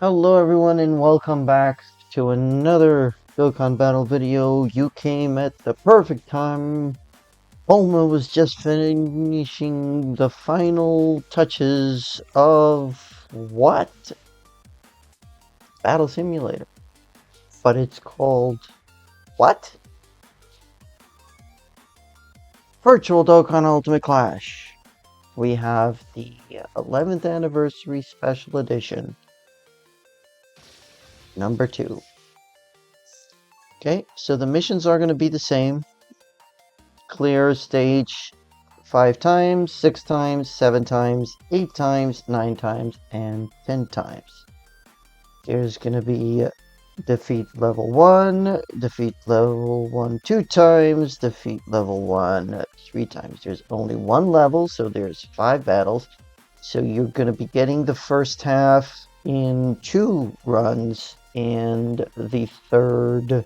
Hello everyone and welcome back to another Dokkan battle video. You came at the perfect time. Bulma was just finishing the final touches of what? Battle Simulator. But it's called what? Virtual Dokkan Ultimate Clash. We have the 11th anniversary special edition. Number 2. Okay, so the missions are going to be the same. Clear stage 5 times, 6 times, 7 times, 8 times, 9 times, and 10 times. There's going to be defeat level 1, defeat level 1 2 times, defeat level 1 3 times. There's only one level, so there's 5 battles. So you're going to be getting the first half in 2 runs, and the third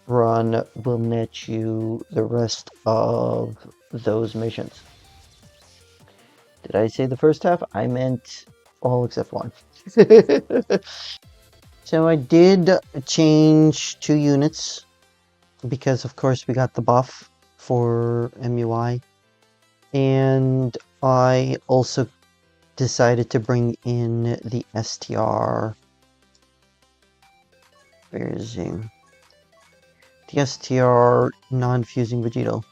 run will net you the rest of those missions. Did I say the first half? I meant all except one. So I did change 2 units because of course we got the buff for MUI, and I also decided to bring in the STR. Where is he? The STR non-fusing Vegito.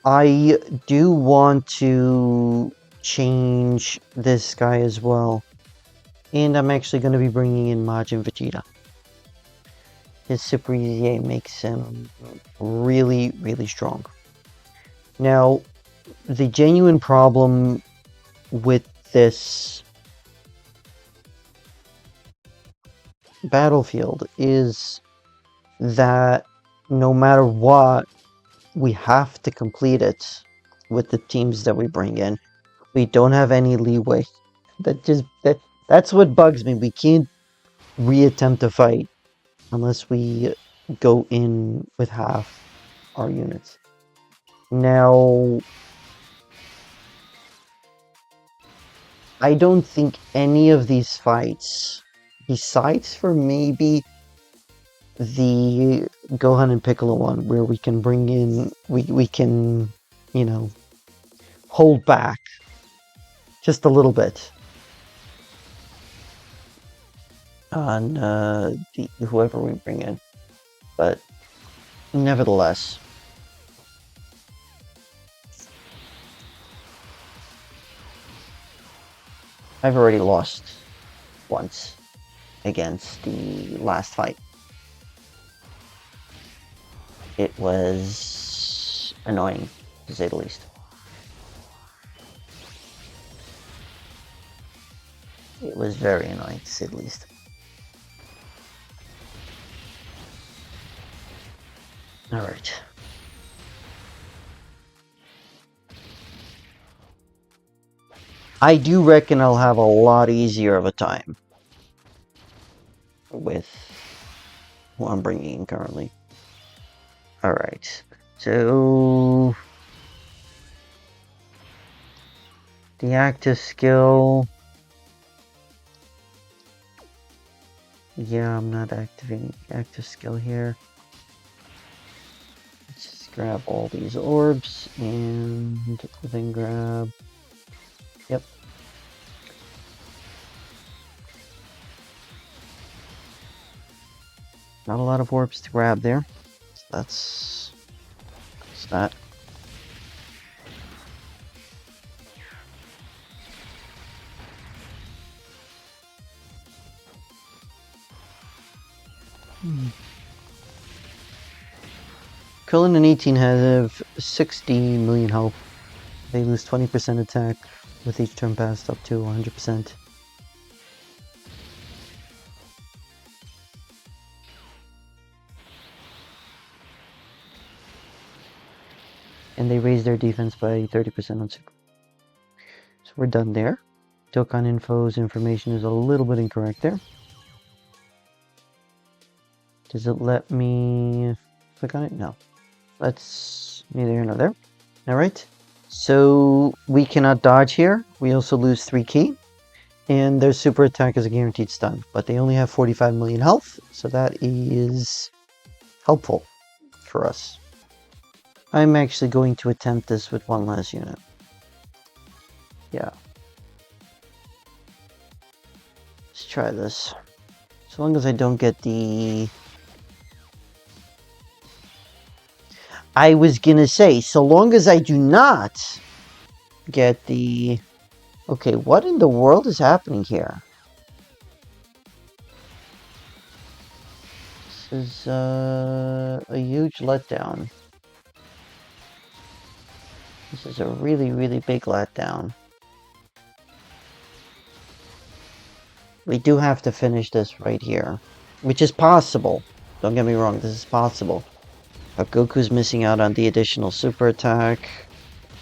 I do want to change this guy as well. And I'm actually going to be bringing in Majin Vegeta. His Super EZA makes him really, really strong. Now, the genuine problem with this battlefield is that no matter what, we have to complete it with the teams that we bring in. We don't have any leeway. That's what bugs me. We can't reattempt a fight unless we go in with half our units. Now, I don't think any of these fights, besides for maybe the Gohan and Piccolo one, where we can bring in, we can, you know, hold back just a little bit on whoever we bring in, but nevertheless, I've already lost once against the last fight. It was annoying, to say the least. It was very annoying, to say the least. Alright. I do reckon I'll have a lot easier of a time with who I'm bringing in currently. Alright, so the active skill. Yeah, I'm not activating the active skill here. Let's just grab all these orbs and then grab. Yep. Not a lot of orbs to grab there. So that's that. Krillin and 18 have 60 million health. They lose 20% attack with each turn passed up to 100%. And they raise their defense by 30% on super. So we're done there. Dokkan Info's information is a little bit incorrect there. Does it let me click on it? No. That's neither here nor there. Alright. So we cannot dodge here. We also lose 3 ki. And their super attack is a guaranteed stun, but they only have 45 million health, so that is helpful for us. I'm actually going to attempt this with one last unit. Yeah. Let's try this. So long as I don't get the... I was gonna say, so long as I do not get the... Okay, what in the world is happening here? This is a huge letdown. This is a really, really big letdown. We do have to finish this right here, which is possible. Don't get me wrong, this is possible. But Goku's missing out on the additional super attack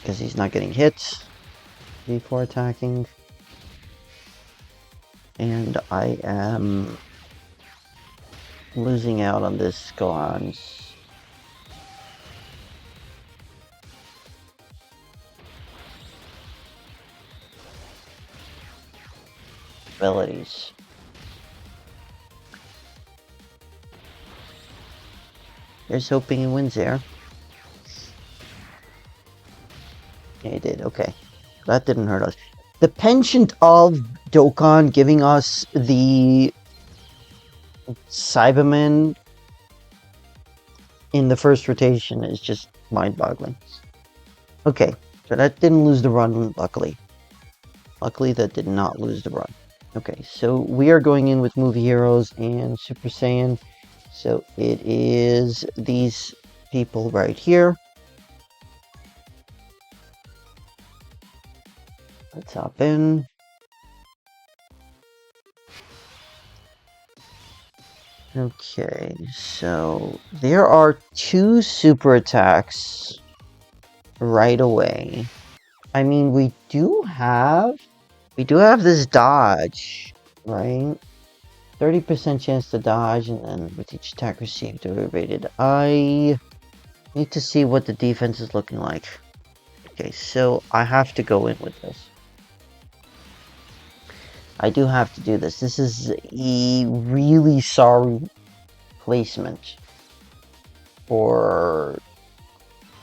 because he's not getting hit before attacking. And I am losing out on this Gohan's abilities. Here's hoping he wins there. Yeah, he did. Okay. That didn't hurt us. The penchant of Dokkan giving us the Cyberman in the first rotation is just mind-boggling. Okay, so that didn't lose the run, luckily. Luckily, that did not lose the run. Okay, so we are going in with Movie Heroes and Super Saiyan. So it is these people right here. Let's hop in. Okay, so there are 2 super attacks right away. I mean, we do have this dodge, right? 30% chance to dodge, and then with each attack received or evaded. I need to see what the defense is looking like. Okay, so I have to go in with this. I do have to do this. This is a really sorry placement for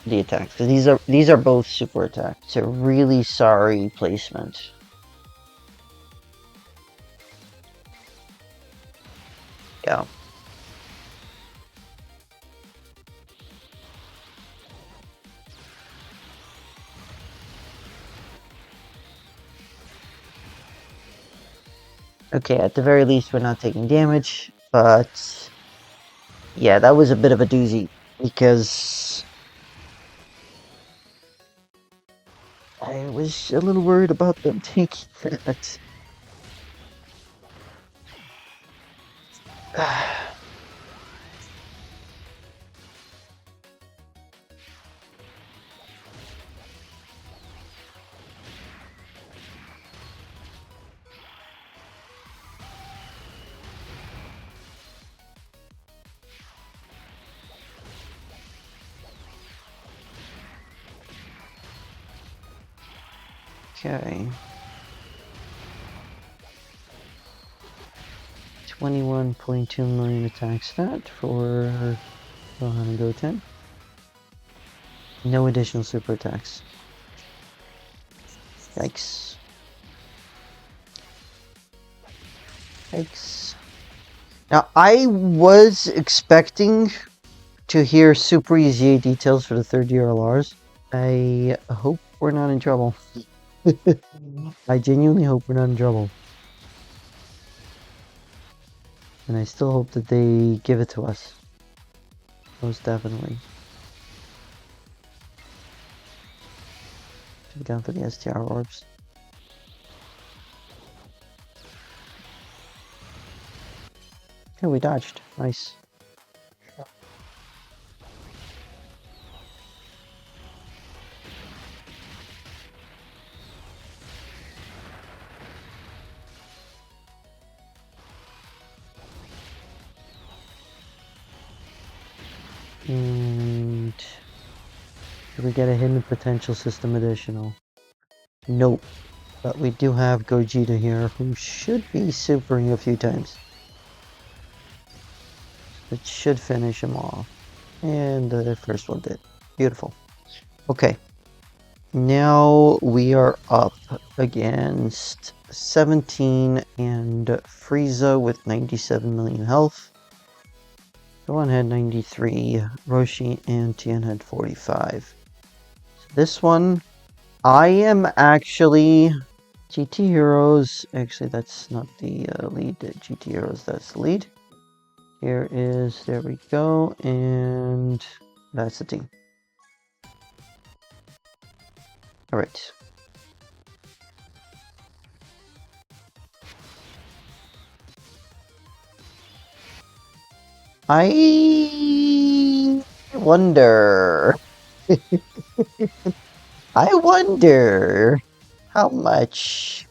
the attacks, because these are both super attacks. It's a really sorry placement. Yeah. Okay, at the very least, we're not taking damage, but yeah, that was a bit of a doozy, because I was a little worried about them taking that. Okay. 21.2 million attack stat for Gohan and Goten. No additional super attacks. Yikes. Yikes. Now, I was expecting to hear super easy details for the third year LRs. I hope we're not in trouble. I genuinely hope we're not in trouble. And I still hope that they give it to us. Most definitely. Should go for the STR orbs. Okay, we dodged. Nice. And did we get a hidden potential system additional? Nope. But we do have Gogeta here, who should be supering a few times. It should finish him off. And the first one did. Beautiful. Okay. Now we are up against 17 and Frieza with 97 million health. Gohan had 93, Roshi and Tien had 45. This one, I am actually GT Heroes. Actually, that's not the lead. GT Heroes, that's the lead. Here is, there we go, and that's the team. All right. I wonder. I wonder how much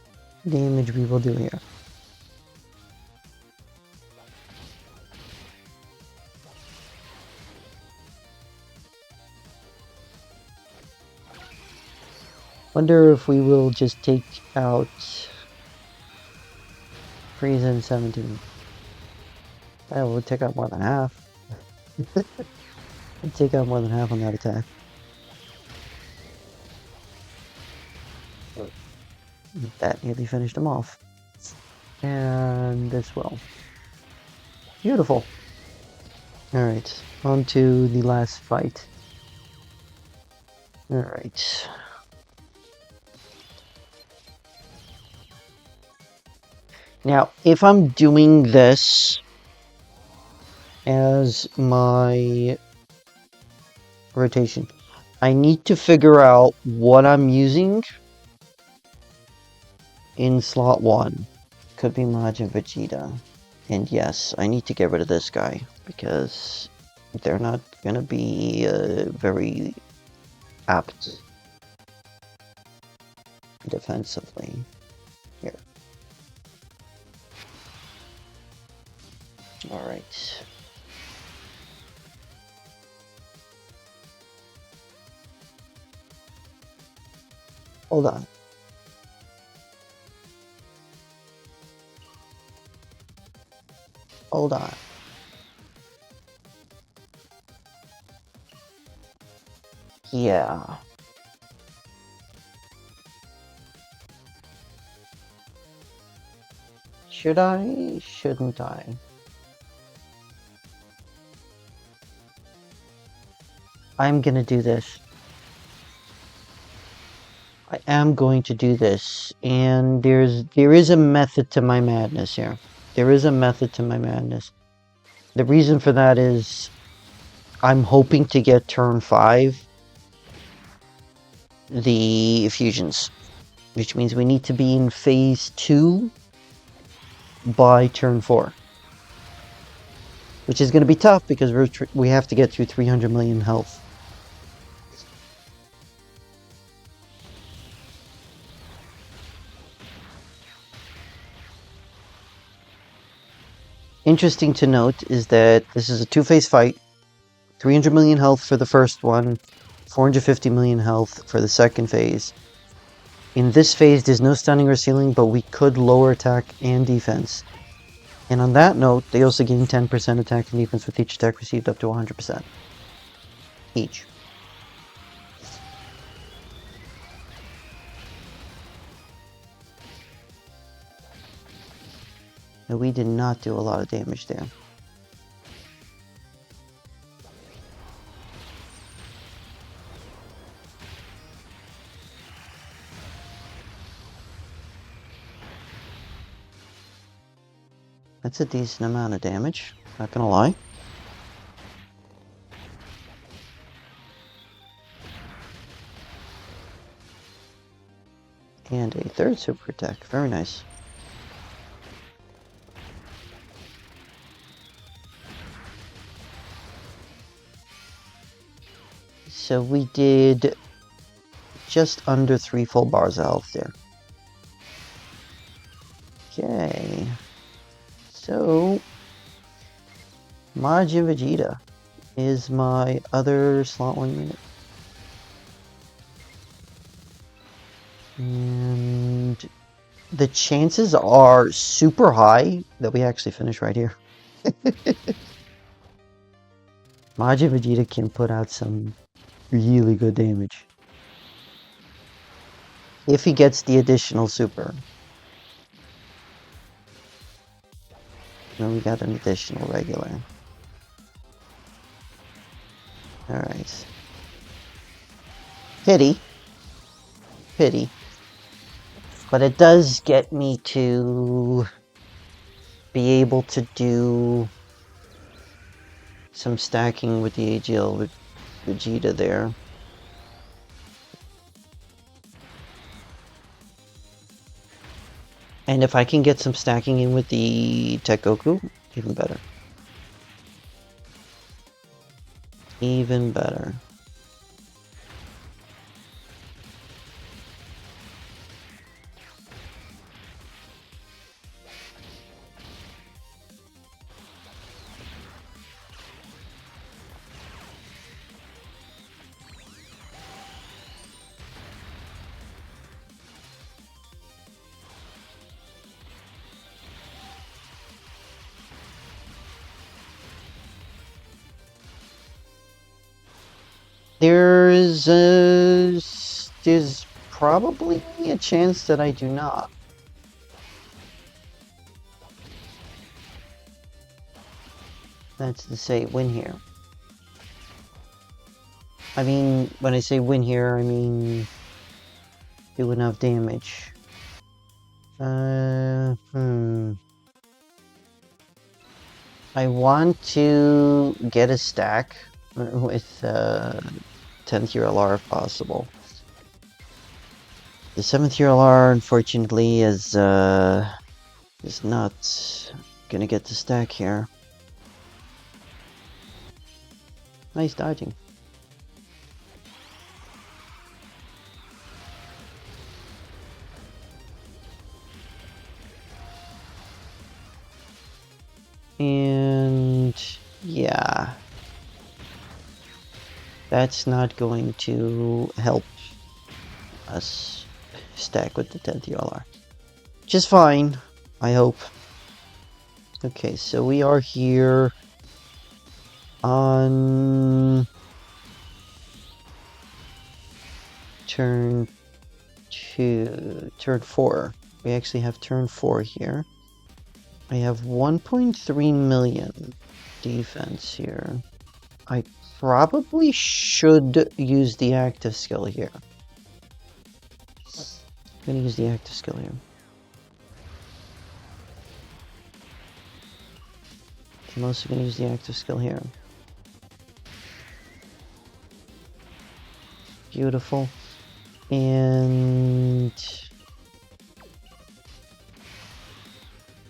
damage we will do here. Wonder if we will just take out Frieza in 17. Yeah, we'll take out more than half. We'll take out more than half on that attack. That nearly finished him off. And this will. Beautiful. Alright, on to the last fight. Alright. Now, if I'm doing this as my rotation, I need to figure out what I'm using in slot 1. Could be Majin Vegeta. And yes, I need to get rid of this guy because they're not going to be very apt defensively. Here. Alright. Hold on. Hold on. Yeah. Should I? Shouldn't I? I'm gonna do this. I am going to do this, and there is a method to my madness here. There is a method to my madness. The reason for that is I'm hoping to get turn 5 the fusions, which means we need to be in phase 2 by turn 4, which is going to be tough because we have to get through 300 million health. Interesting to note is that this is a 2-phase fight. 300 million health for the first one, 450 million health for the second phase. In this phase, there's no stunning or sealing, but we could lower attack and defense. And on that note, they also gain 10% attack and defense with each attack received up to 100% each. Now, we did not do a lot of damage there. That's a decent amount of damage, not gonna lie. And a third super attack, very nice. So we did just under 3 full bars of health there. Okay. So, Majin Vegeta is my other slot 1 unit. And the chances are super high that we actually finish right here. Majin Vegeta can put out some really good damage. If he gets the additional super. No, we got an additional regular. Alright. Pity. Pity. But it does get me to be able to do some stacking with the AGL with Vegeta there. And if I can get some stacking in with the Tech Goku, even better. Even better. There's probably a chance that I do not. That's to say, win here. I mean, when I say win here, I mean do enough damage. I want to get a stack with 10th year LR if possible. The 7th year LR, unfortunately, is not gonna get the stack here. Nice dodging. And yeah, that's not going to help us stack with the 10th ULR. Which is fine, I hope. Okay, so we are here on turn 4. We actually have turn 4 here. I have 1.3 million defense here. I probably should use the active skill here. I'm gonna use the active skill here. I'm also gonna use the active skill here. Beautiful. And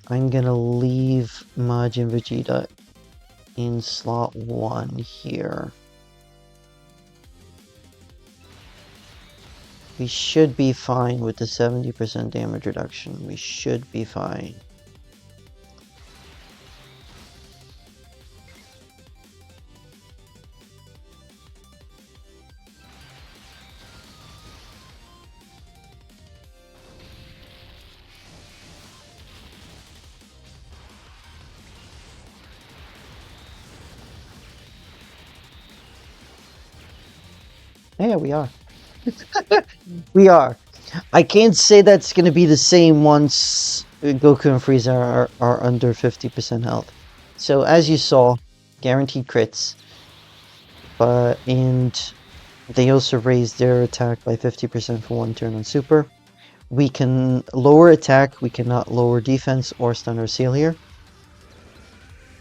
I'm gonna leave Majin Vegeta in slot 1 here. We should be fine with the 70% damage reduction. We should be fine. Yeah, we are. We are. I can't say that's going to be the same once Goku and Frieza are under 50% health. So as you saw, guaranteed crits. And they also raised their attack by 50% for 1 turn on Super. We can lower attack, we cannot lower defense or stun or seal here.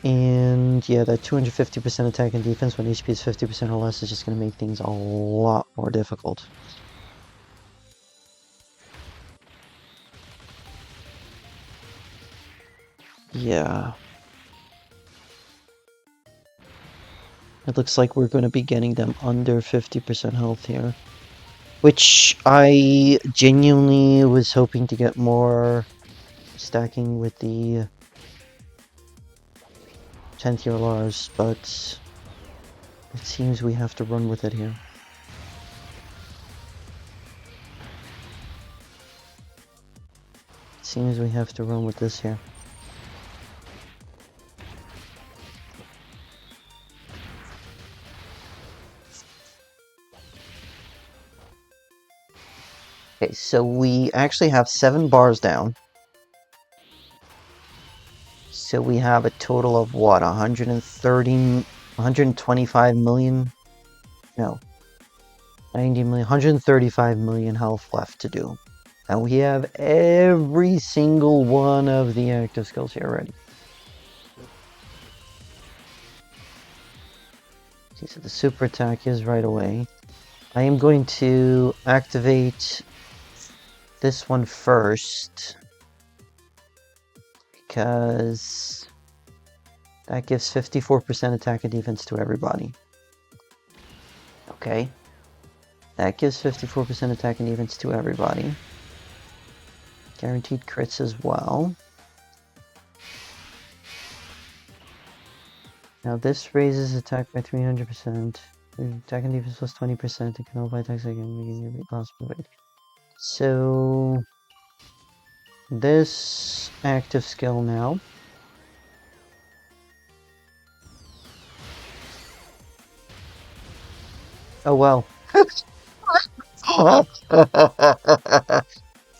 And yeah, that 250% attack and defense when HP is 50% or less is just going to make things a lot more difficult. Yeah. It looks like we're going to be getting them under 50% health here. Which I genuinely was hoping to get more stacking with the 10th year Lars, but it seems we have to run with it here. It seems we have to run with this here. Okay, so we actually have 7 bars down. So we have a total of what, 125 million? No. 90 million, 135 million health left to do. And we have every single one of the active skills here already. Okay, so the super attack is right away. I am going to activate this one first, because that gives 54% attack and defense to everybody. Okay. That gives 54% attack and defense to everybody. Guaranteed crits as well. Now this raises attack by 300%. Attack and defense plus 20%. It can nullify attacks again, making your possibility. So this active skill now. Oh well.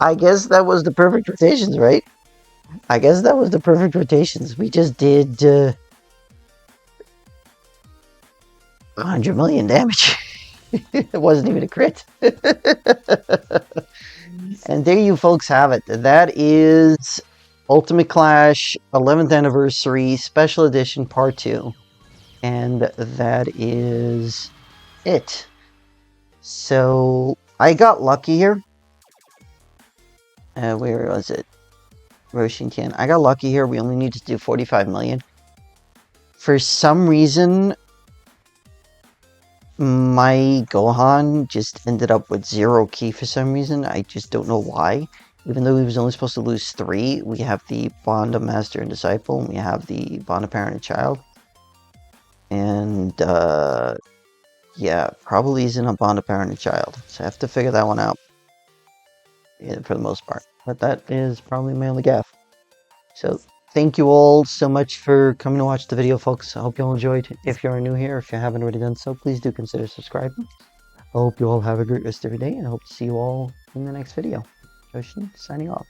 I guess that was the perfect rotations, right? I guess that was the perfect rotations. We just did 100 million damage. It wasn't even a crit. And there you folks have it. That is Ultimate Clash 11th Anniversary Special Edition Part 2. And that is it. So I got lucky here. Where was it? Roshinkan. I got lucky here. We only need to do 45 million. For some reason, my Gohan just ended up with 0 ki for some reason. I just don't know why. Even though he was only supposed to lose 3, we have the Bond of Master and Disciple, and we have the Bond of Parent and Child. And, yeah, probably isn't a Bond of Parent and Child. So I have to figure that one out, for the most part. But that is probably my only gaffe. So, thank you all so much for coming to watch the video, folks. I hope you all enjoyed. If you are new here, if you haven't already done so, please do consider subscribing. I hope you all have a great rest of your day, and I hope to see you all in the next video. Joshin, signing off.